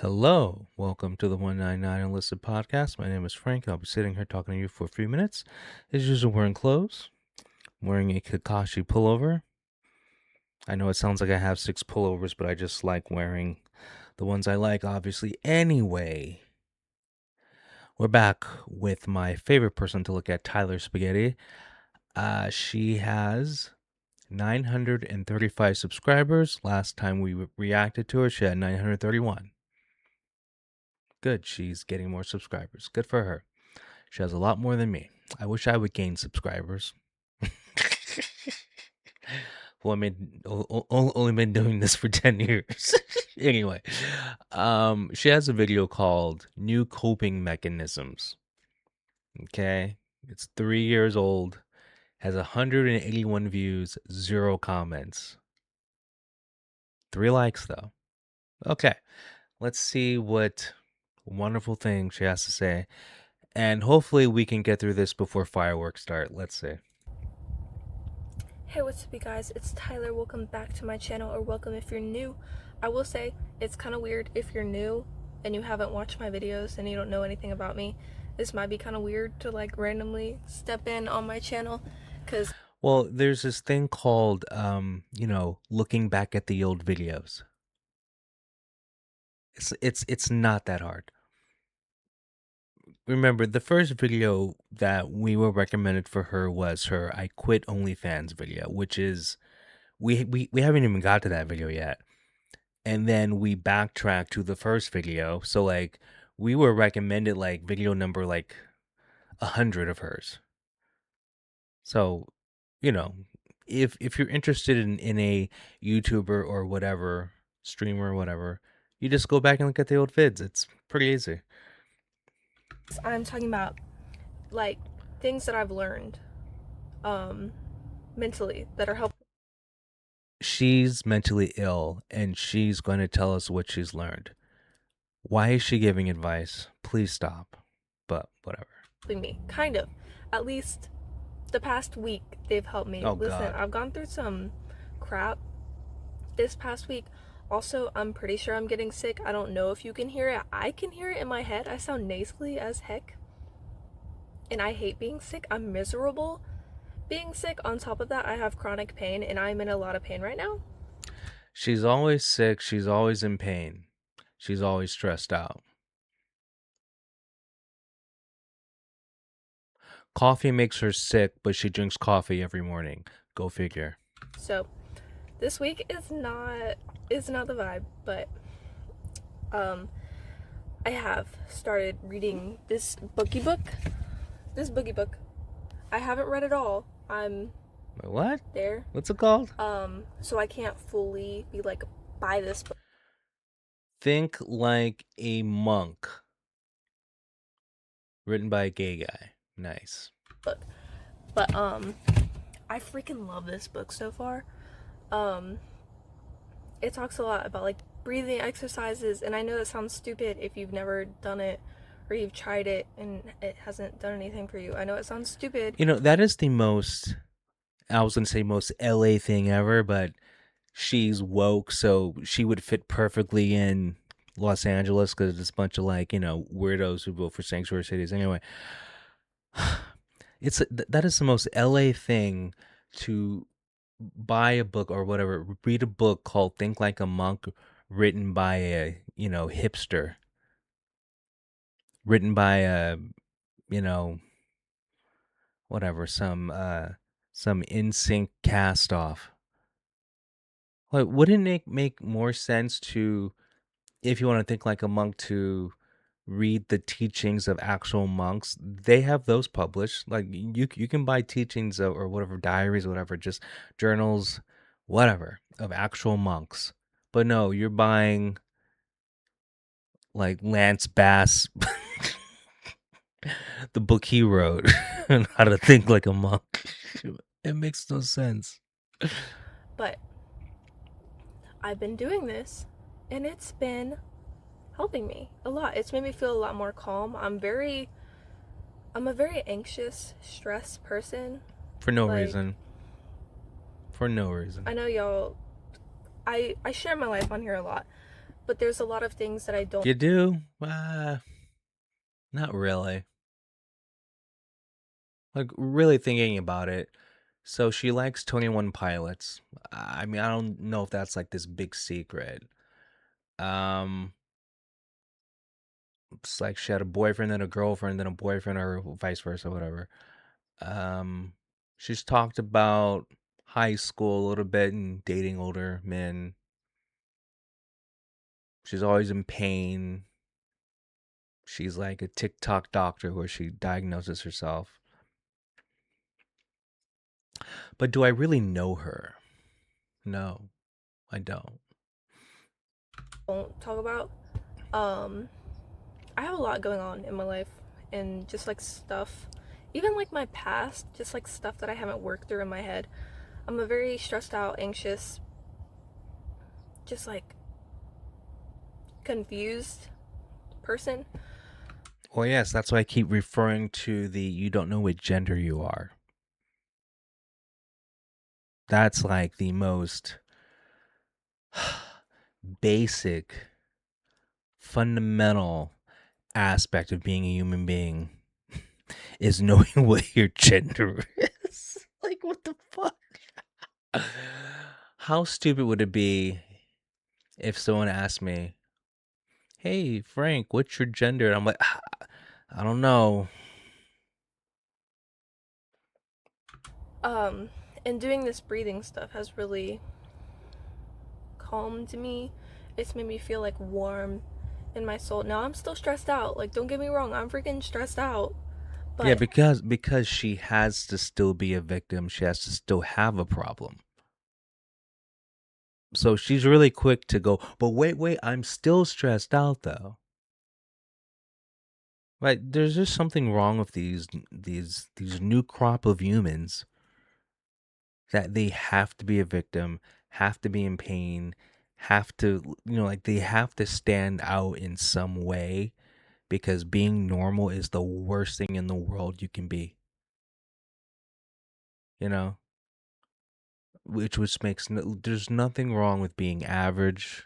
Hello, welcome to the 199 Unlisted podcast. My name is Frank. I'll be sitting here talking to you for a few minutes. As usual, wearing clothes, wearing a Kakashi pullover. I know it sounds like I have 6 pullovers, but I just like wearing the ones I like, obviously. Anyway, we're back with my favorite person to look at, Tyler Spaghetti. She has 935 subscribers. Last time we reacted to her, she had 931. Good, she's getting more subscribers. Good for her. She has a lot more than me. I wish I would gain subscribers. Well, only been doing this for 10 years. Anyway, she has a video called New Coping Mechanisms. Okay, it's 3 years old, has 181 views, 0 comments. 3 likes, though. Okay, let's see what wonderful thing she has to say. And hopefully we can get through this before fireworks start. Let's see. Hey, what's up you guys? It's Tyler. Welcome back to my channel, or welcome if you're new. I will say it's kind of weird if you're new and you haven't watched my videos and you don't know anything about me. This might be kind of weird to like randomly step in on my channel because Well, there's this thing called looking back at the old videos. It's not that hard. Remember, the first video that we were recommended for her was her I quit OnlyFans video, which is we haven't even got to that video yet. And then we backtracked to the first video. So like we were recommended like video number like 100 of hers. So, if you're interested in a YouTuber or whatever, streamer or whatever, you just go back and look at the old vids. It's pretty easy. I'm talking about like things that I've learned mentally that are helping. She's mentally ill and she's going to tell us what she's learned. Why is she giving advice? Please stop. But whatever. Me, kind of. At least the past week they've helped me. Oh, Listen, God. I've gone through some crap this past week. Also, I'm pretty sure I'm getting sick. I don't know if you can hear it. I can hear it in my head. I sound nasally as heck. And I hate being sick. I'm miserable being sick. On top of that, I have chronic pain and I'm in a lot of pain right now. She's always sick. She's always in pain. She's always stressed out. Coffee makes her sick, but she drinks coffee every morning. Go figure. So, this week is not the vibe, but I have started reading this boogie book. I haven't read it all. I'm Wait, what? there. What's it called? So I can't fully be like, buy this book. Think Like a Monk. Written by a gay guy. Nice. But I freaking love this book so far. It talks a lot about like breathing exercises, and I know that sounds stupid if you've never done it or you've tried it and it hasn't done anything for you. I know it sounds stupid. That is the most, I was going to say most LA thing ever, but she's woke, so she would fit perfectly in Los Angeles because it's a bunch of like, weirdos who vote for sanctuary cities. Anyway, that is the most LA thing to buy a book or whatever, read a book called Think Like a Monk, written by a, hipster, written by a, whatever, some in-sync cast off. Like, wouldn't it make more sense to, if you want to think like a monk, to read the teachings of actual monks? They have those published. Like you can buy teachings of, or whatever, diaries, whatever, just journals, whatever, of actual monks. But no, you're buying like Lance Bass, the book he wrote on how to think like a monk. It makes no sense. But I've been doing this and it's been helping me a lot. It's made me feel a lot more calm. I'm a very anxious, stressed person. For no reason. For no reason. I know y'all, I share my life on here a lot, but there's a lot of things that I don't. You do? Not really. Like, really thinking about it. So she likes 21 Pilots. I mean, I don't know if that's like this big secret. Um, it's like she had a boyfriend, then a girlfriend, then a boyfriend, or vice versa, whatever. Um, she's talked about high school a little bit and dating older men. She's always in pain. She's like a TikTok doctor where she diagnoses herself. But do I really know her? No, I don't. Talk about. Um, I have a lot going on in my life, and just like stuff, even like my past, just like stuff that I haven't worked through in my head. I'm a very stressed out, anxious, just like confused person. Well, yes, that's why I keep referring to the you don't know what gender you are. That's like the most basic, fundamental aspect of being a human being is knowing what your gender is. Like, what the fuck? How stupid would it be if someone asked me, "Hey, Frank, what's your gender?" And I'm like, I don't know. Um, and doing this breathing stuff has really calmed me. It's made me feel like warm in my soul. Now I'm still stressed out. Like, don't get me wrong, I'm freaking stressed out. Yeah, But because she has to still be a victim. She has to still have a problem. So she's really quick to go, but wait, I'm still stressed out though. Right? There's just something wrong with these new crop of humans that they have to be a victim, have to be in pain, have to, like they have to stand out in some way because being normal is the worst thing in the world you can be, you know? Which makes there's nothing wrong with being average,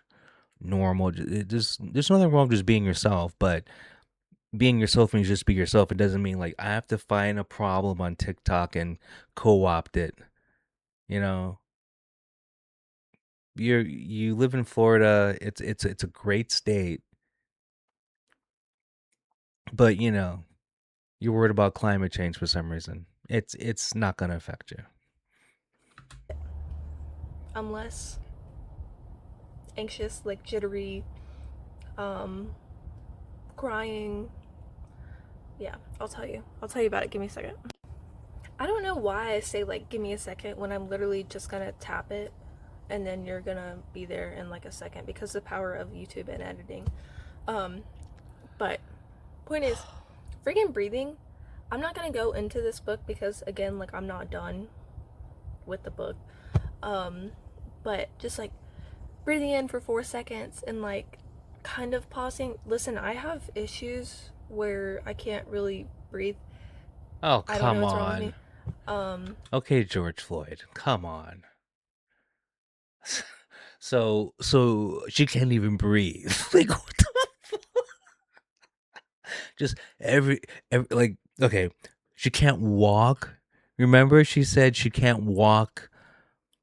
normal. There's nothing wrong with just being yourself, but being yourself means just be yourself. It doesn't mean like I have to find a problem on TikTok and co-opt it. You know, you live in Florida. It's a great state, but you're worried about climate change for some reason. It's not gonna affect you. I'm less anxious, like jittery, um, crying. Yeah, I'll tell you. I'll tell you about it. Give me a second. I don't know why I say like give me a second when I'm literally just gonna tap it and then you're gonna be there in like a second because the power of YouTube and editing. Um, but point is, freaking breathing. I'm not gonna go into this book because again, like I'm not done with the book. Um, but just like breathing in for 4 seconds and like kind of pausing. Listen, I have issues where I can't really breathe. Oh, I don't know come what's wrong with me. on. Um, Okay, George Floyd, come on. So she can't even breathe. Like what the just every like okay, she can't walk. Remember she said she can't walk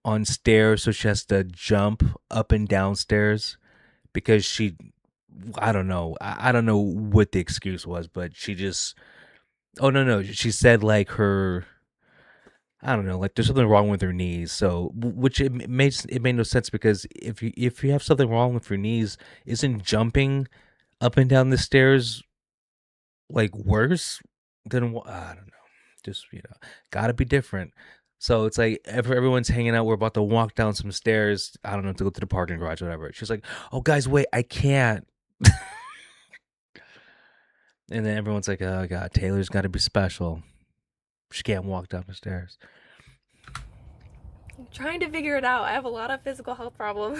on stairs, so she has to jump up and down stairs because she I don't know. I don't know what the excuse was, but she just oh no, she said like her I don't know, like there's something wrong with her knees. So, which it made no sense because if you have something wrong with your knees, isn't jumping up and down the stairs like worse than I don't know. Just gotta be different. So it's like everyone's hanging out. We're about to walk down some stairs. I don't know to go to the parking garage, whatever. She's like, "Oh, guys, wait, I can't." And then everyone's like, "Oh God, Taylor's got to be special. She can't walk down the stairs." I'm trying to figure it out. I have a lot of physical health problems.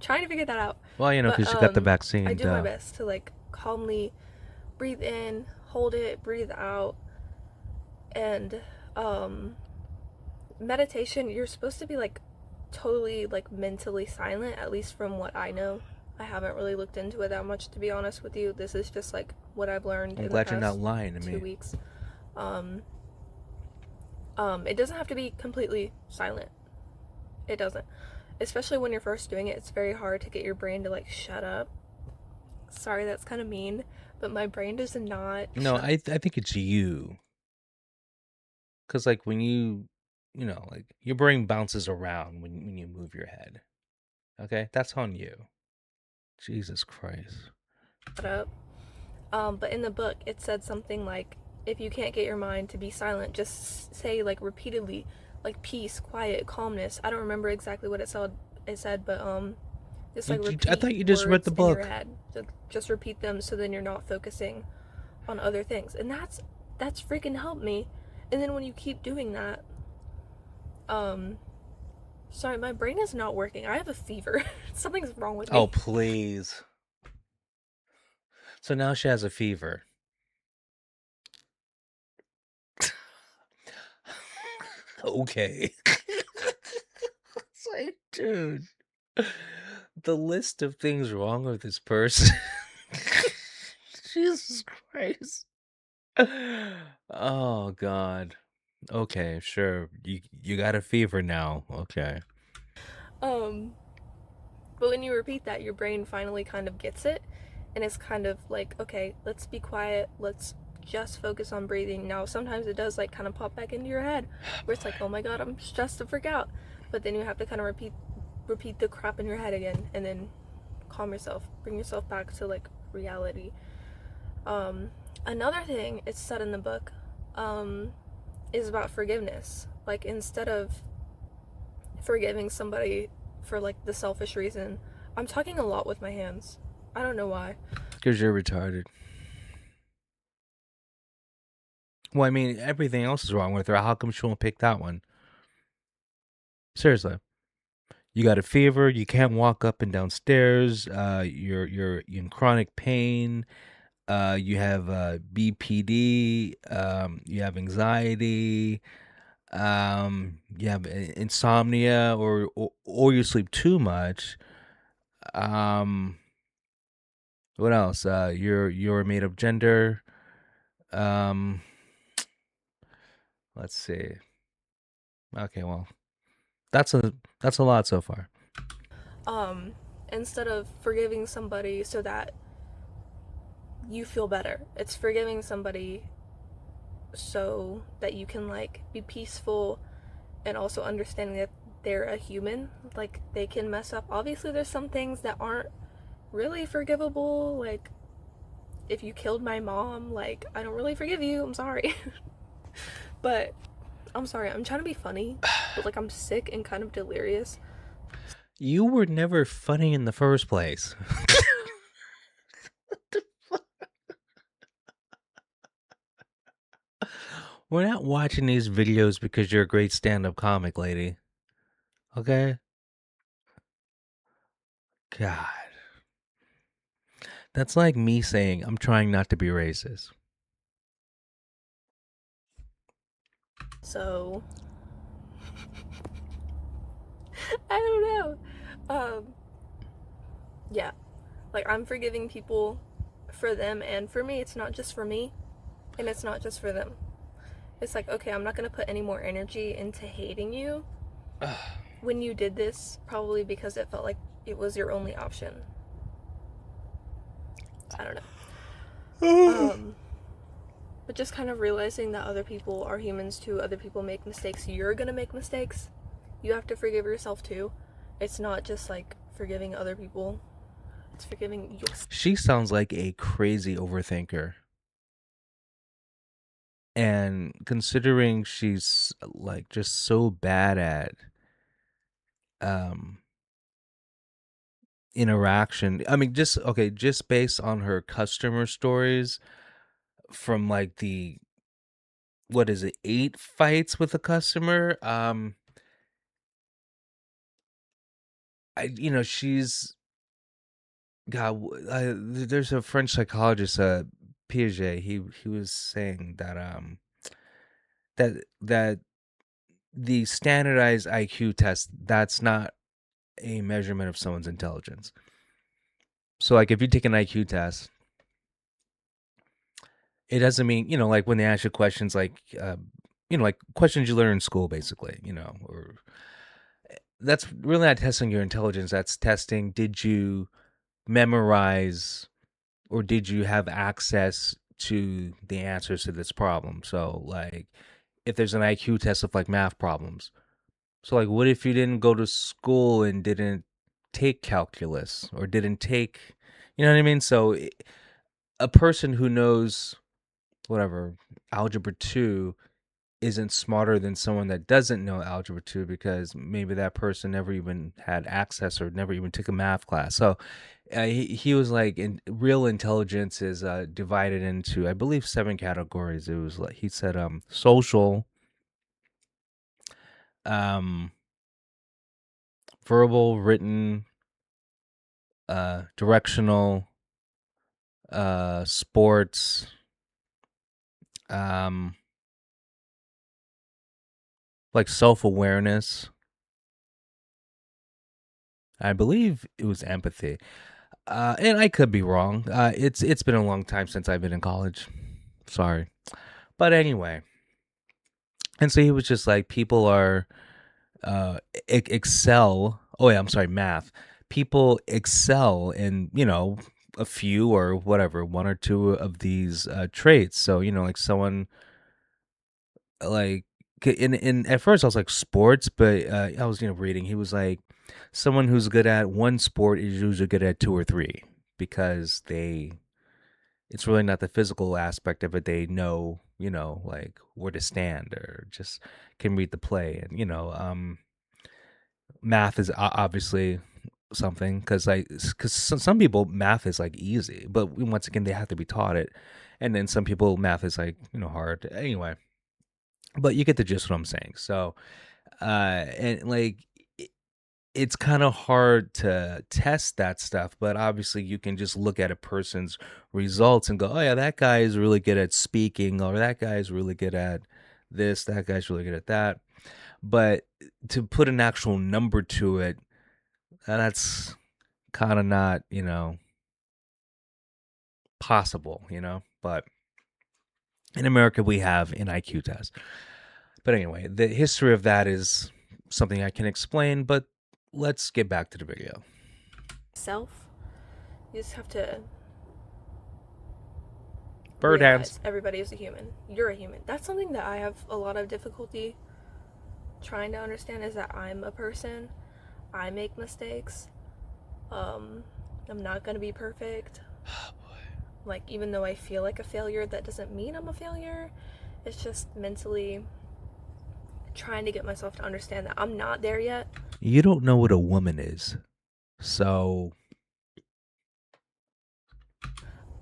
Trying to figure that out. Well, But because she got the I vaccine. do my Duh. best to like calmly breathe in, hold it, breathe out, and um meditation, you're supposed to be like totally like mentally silent, at least from what I know. I haven't really looked into it that much, to be honest with you. This is just like what I've learned I'm in the glad you're not past lying to two me. weeks. Um, it doesn't have to be completely silent. It doesn't. Especially when you're first doing it, it's very hard to get your brain to like shut up. Sorry, that's kind of mean, but my brain does not No, shut. I think it's you. Cause like when like your brain bounces around when you move your head. Okay, that's on you. Jesus Christ. Up. But in the book, it said something like, if you can't get your mind to be silent, just say like repeatedly, like peace, quiet, calmness. I don't remember exactly what it said. But just like I repeat thought you just read words the in your book. head. Just repeat them so then you're not focusing on other things, and that's freaking helped me. And then when you keep doing that, um, sorry, my brain is not working. I have a fever. Something's wrong with Oh me. please. So now she has a fever. Okay. It's like, dude, the list of things wrong with this person. Jesus Christ. Oh God. Okay, sure. You got a fever now. Okay. Um, but when you repeat that, your brain finally kind of gets it, and it's kind of like, okay, let's be quiet. Let's just focus on breathing. Now, sometimes it does like kind of pop back into your head, where it's like, oh my god, I'm stressed to freak out. But then you have to kind of repeat the crap in your head again, and then calm yourself, bring yourself back to like reality. Um, Another thing it's said in the book, um, is about forgiveness. Like instead of forgiving somebody for like the selfish reason, I'm talking a lot with my hands. I don't know why. Because you're retarded. Well, I mean, everything else is wrong with her. How come she won't pick that one? Seriously. You got a fever. You can't walk up and down stairs. You're in chronic pain. You have BPD. You have anxiety. You have insomnia, or you sleep too much. Um, what else? You're made of gender. Um, let's see. Okay, well, that's a lot so far. Um, Instead of forgiving somebody so that you feel better, it's forgiving somebody so that you can like be peaceful and also understanding that they're a human. Like they can mess up. Obviously, there's some things that aren't really forgivable. Like if you killed my mom, like I don't really forgive you. I'm sorry. But I'm sorry. I'm trying to be funny, but like I'm sick and kind of delirious. You were never funny in the first place. We're not watching these videos because you're a great stand-up comic, lady. Okay? God. That's like me saying I'm trying not to be racist. So I don't know. Yeah, like I'm forgiving people for them and for me. It's not just for me, and it's not just for them. It's like, okay, I'm not gonna put any more energy into hating you when you did this, probably because it felt like it was your only option. I don't know. Um, but just kind of realizing that other people are humans too. Other people make mistakes. You're gonna make mistakes. You have to forgive yourself too. It's not just like forgiving other people. It's forgiving yourself. She sounds like a crazy overthinker. And considering she's like just so bad at um interaction. I mean, just okay, just based on her customer stories from like the what is it, 8 fights with a customer. She's God. There's a French psychologist, Piaget. He was saying that that the standardized IQ test, that's not a measurement of someone's intelligence. So like if you take an IQ test, it doesn't mean, like when they ask you questions like like questions you learn in school basically, or that's really not testing your intelligence. That's testing, did you memorize or did you have access to the answers to this problem? So like if there's an IQ test of like math problems. So like what if you didn't go to school and didn't take calculus or didn't take, you know what I mean? So a person who knows whatever algebra 2 isn't smarter than someone that doesn't know algebra 2 because maybe that person never even had access or never even took a math class. So he was like, real intelligence is divided into, I believe, 7 categories. It was like he said, social, um, verbal, written, directional, sports, um, like self awareness. I believe it was empathy. And I could be wrong. It's been a long time since I've been in college. Sorry, but anyway, and so he was just like, people are excel. Oh yeah, I'm sorry, math. People excel in a few or whatever, one or two of these traits. So like someone like in at first I was like sports, but I was reading. He was like someone who's good at one sport is usually good at two or three because it's really not the physical aspect of it. They know, like where to stand or just can read the play. And, math is obviously something because some people math is like easy, but once again, they have to be taught it. And then some people math is like, hard anyway, but you get the gist of what I'm saying. So, and like, it's kind of hard to test that stuff, but obviously you can just look at a person's results and go, oh yeah, that guy is really good at speaking, or that guy is really good at this, that guy's really good at that. But to put an actual number to it, that's kind of not, possible. But in America, we have an IQ test. But anyway, the history of that is something I can explain, but let's get back to the video. Self, you just have to Bird hands. realize everybody is a human. You're a human. That's something that I have a lot of difficulty trying to understand, is that I'm a person. I make mistakes. Um, I'm not gonna be perfect. Like, even though I feel like a failure, that doesn't mean I'm a failure. It's just mentally trying to get myself to understand that I'm not there yet. You don't know what a woman is. So,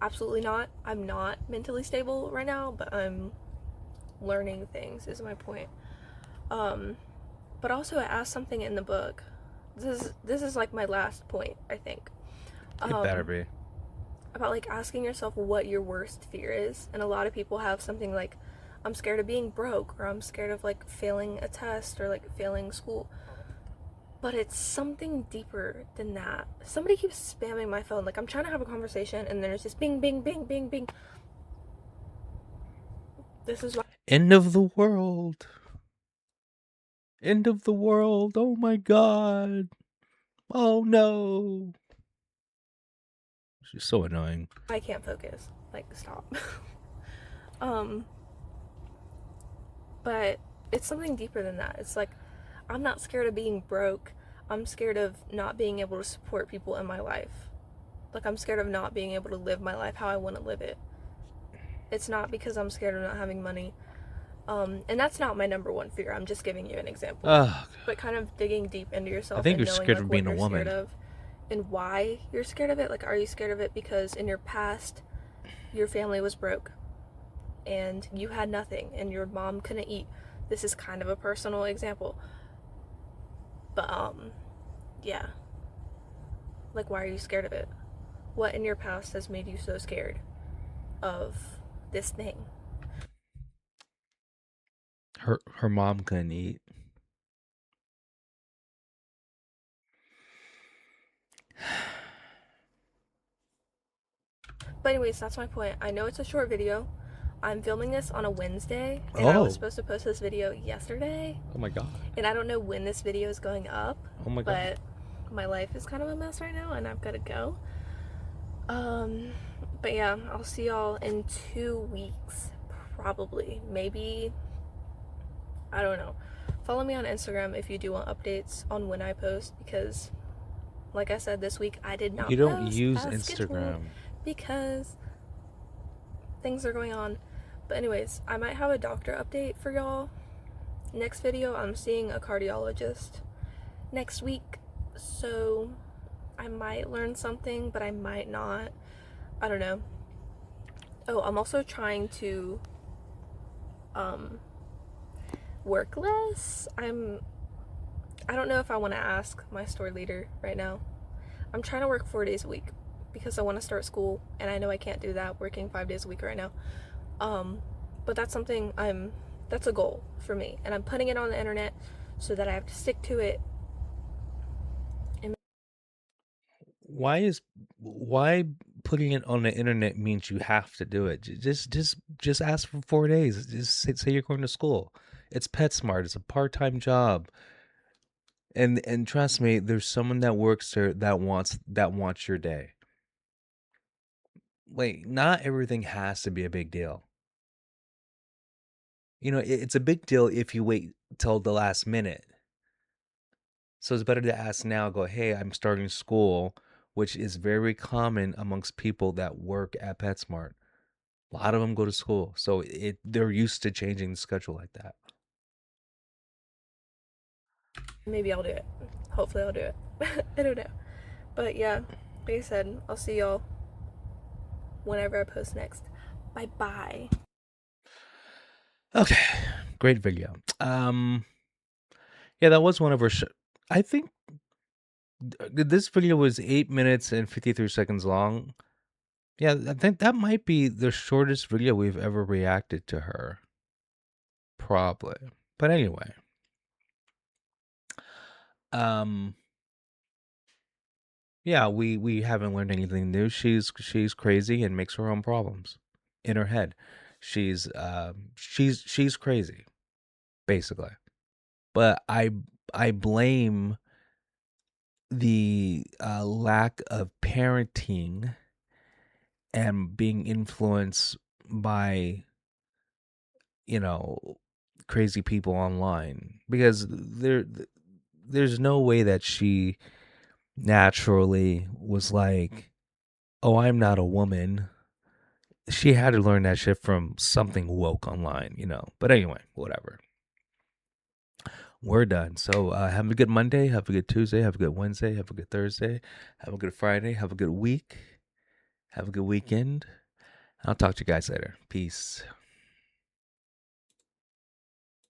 Absolutely not. I'm not mentally stable right now, but I'm learning things, is my point. Um, but also, I asked something in the book. This is like my last point, I think. it better Um, be. about like asking yourself what your worst fear is, and a lot of people have something like, I'm scared of being broke, or I'm scared of like failing a test, or like failing school. But it's something deeper than that. Somebody keeps spamming my phone. Like, I'm trying to have a conversation, and then it's just bing, bing, bing, bing, bing. This is why End of the world. End of the world. Oh my god. Oh no. She's so annoying. I can't focus. Like, stop. um, but it's something deeper than that. It's like, I'm not scared of being broke. I'm scared of not being able to support people in my life. Like, I'm scared of not being able to live my life how I want to live it. It's not because I'm scared of not having money. And that's not my number one fear. I'm just giving you an example. Ugh. But kind of digging deep into I yourself think and you're knowing scared like of what being a you're scared woman. of and why you're scared of it. Like, are you scared of it because in your past your family was broke and you had nothing and your mom couldn't eat? This is kind of a personal example. But yeah. Like, why are you scared of it? What in your past has made you so scared of this thing? Her mom couldn't eat. But anyways, that's my point. I know it's a short video. I'm filming this on a Wednesday, and I was Oh, supposed to post this video yesterday. oh my god. And I don't know when this video is going up, Oh my god. but my life is kind of a mess right now, and I've got to go. Um, but yeah, I'll see y'all in 2 weeks, probably. Maybe, I don't know. Follow me on Instagram if you do want updates on when I post, because, like I said, this week I did You not don't post use as scheduled Instagram. because things are going on. But anyways, I might have a doctor update for y'all. Next video, I'm seeing a cardiologist next week, so I might learn something, but I might not. I don't know. Oh, I'm also trying to um work less. I don't know if I want to ask my store leader right now. I'm trying to work 4 days a week because I want to start school, and I know I can't do that working 5 days a week right now. Um, but that's something that's a goal for me, and I'm putting it on the internet so that I have to stick to it. And Why putting it on the internet means you have to do it? Just ask for 4 days. Just say you're going to school. It's PetSmart. It's a part-time job. And trust me, there's someone that works there that wants your day. Like, not everything has to be a big deal. It's a big deal if you wait till the last minute. So it's better to ask now, go, hey, I'm starting school, which is very common amongst people that work at PetSmart. A lot of them go to school, so they're used to changing the schedule like that. maybe I'll do it. Hopefully, I'll do it. I don't know. But yeah, like I said, I'll see y'all whenever I post next. Bye bye. Okay, great video. Yeah, that was one of our. I think this video was 8 minutes and 53 seconds long. Yeah, I think that might be the shortest video we've ever reacted to her. Probably. But anyway, um, yeah, we haven't learned anything new. She's crazy and makes her own problems in her head. She's crazy, basically. But I blame the lack of parenting and being influenced by, you know, crazy people online, because there's no way that she naturally was like, "Oh, I'm not a woman." She had to learn that shit from something woke online. But anyway, whatever. We're done. So have a good Monday, have a good Tuesday, have a good Wednesday, have a good Thursday, have a good Friday, have a good week, have a good weekend. I'll talk to you guys later. Peace.